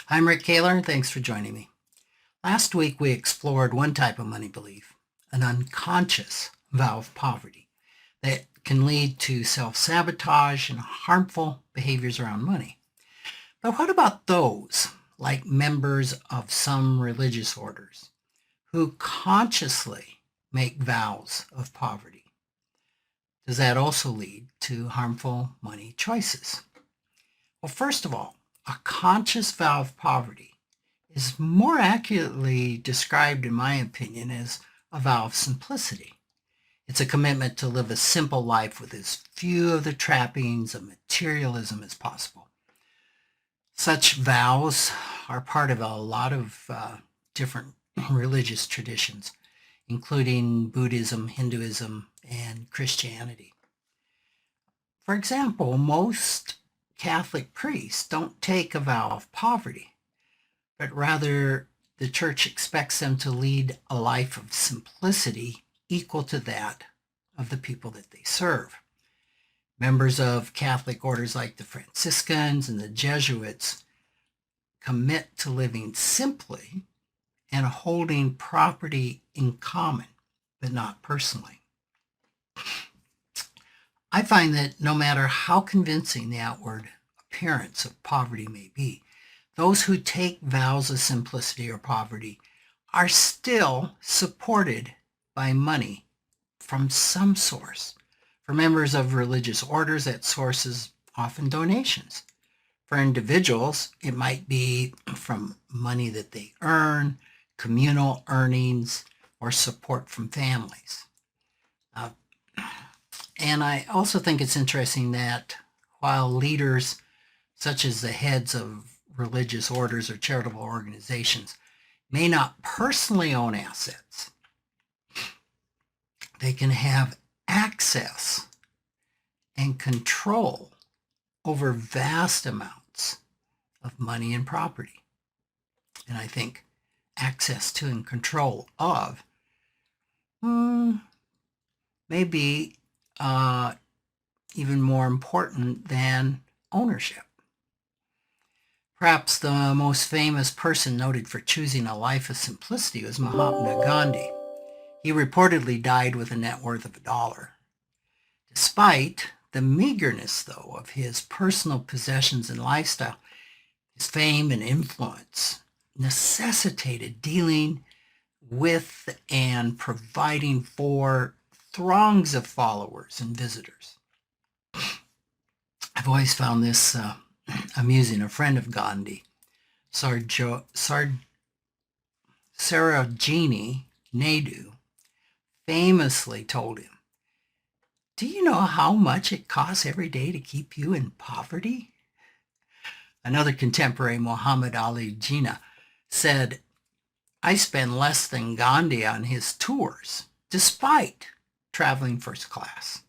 I'm Rick Kahler, and thanks for joining me. Last week, we explored one type of money belief, an unconscious vow of poverty that can lead to self-sabotage and harmful behaviors around money. But what about those, like members of some religious orders, who consciously make vows of poverty? Does that also lead to harmful money choices? Well, first of all, a conscious vow of poverty is more accurately described, in my opinion, as a vow of simplicity. It's a commitment to live a simple life with as few of the trappings of materialism as possible. Such vows are part of a lot of different religious traditions, including Buddhism, Hinduism, and Christianity. For example, most Catholic priests don't take a vow of poverty, but rather the church expects them to lead a life of simplicity equal to that of the people that they serve. Members of Catholic orders like the Franciscans and the Jesuits commit to living simply and holding property in common, but not personally. I find that no matter how convincing the outward appearance of poverty may be, those who take vows of simplicity or poverty are still supported by money from some source. For members of religious orders, that source is often donations. For individuals, it might be from money that they earn, communal earnings, or support from families. And I also think it's interesting that while leaders, such as the heads of religious orders or charitable organizations, may not personally own assets, they can have access and control over vast amounts of money and property. And I think access to and control of may be even more important than ownership. Perhaps the most famous person noted for choosing a life of simplicity was Mahatma Gandhi. He reportedly died with a net worth of $1. Despite the meagerness, though, of his personal possessions and lifestyle, his fame and influence necessitated dealing with and providing for throngs of followers and visitors. I've always found this amusing. A friend of Gandhi, Sarojini Naidu, famously told him, "Do you know how much it costs every day to keep you in poverty?" Another contemporary, Muhammad Ali Jinnah, said, "I spend less than Gandhi on his tours, despite traveling first class."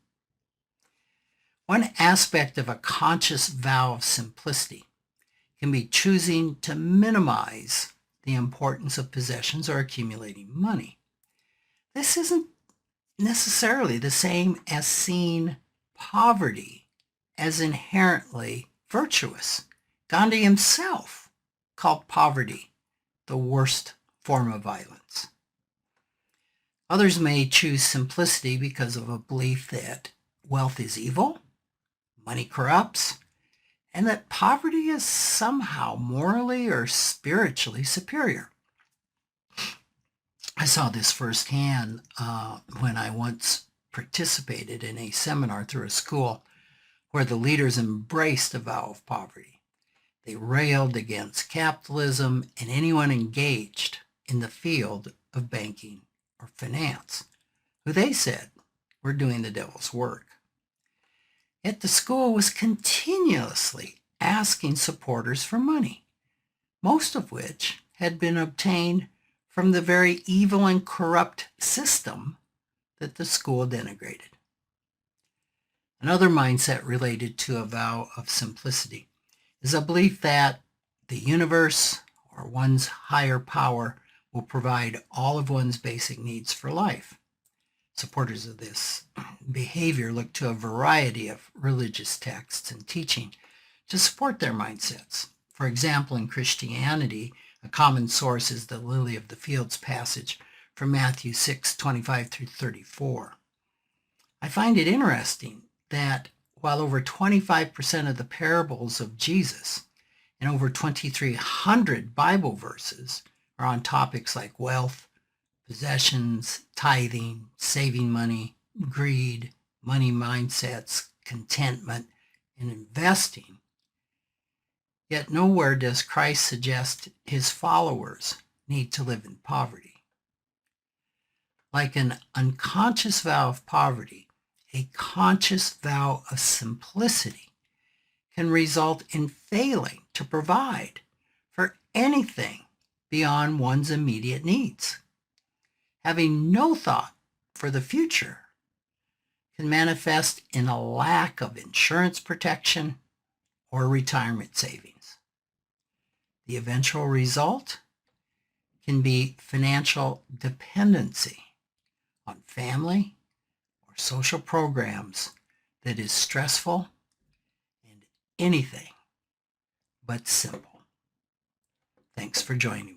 One aspect of a conscious vow of simplicity can be choosing to minimize the importance of possessions or accumulating money. This isn't necessarily the same as seeing poverty as inherently virtuous. Gandhi himself called poverty the worst form of violence. Others may choose simplicity because of a belief that wealth is evil, money corrupts, and that poverty is somehow morally or spiritually superior. I saw this firsthand when I once participated in a seminar through a school where the leaders embraced a vow of poverty. They railed against capitalism and anyone engaged in the field of banking or finance, who they said were doing the devil's work. Yet the school was continuously asking supporters for money, most of which had been obtained from the very evil and corrupt system that the school denigrated. Another mindset related to a vow of simplicity is a belief that the universe or one's higher power will provide all of one's basic needs for life. Supporters of this behavior look to a variety of religious texts and teaching to support their mindsets. For example, in Christianity, a common source is the lily of the fields passage from Matthew 6:25 through 34. I find it interesting that while over 25% of the parables of Jesus and over 2,300 Bible verses are on topics like wealth, possessions, tithing, saving money, greed, money mindsets, contentment, and investing, yet nowhere does Christ suggest his followers need to live in poverty. Like an unconscious vow of poverty, a conscious vow of simplicity can result in failing to provide for anything beyond one's immediate needs. Having no thought for the future can manifest in a lack of insurance protection or retirement savings. The eventual result can be financial dependency on family or social programs that is stressful and anything but simple. Thanks for joining me.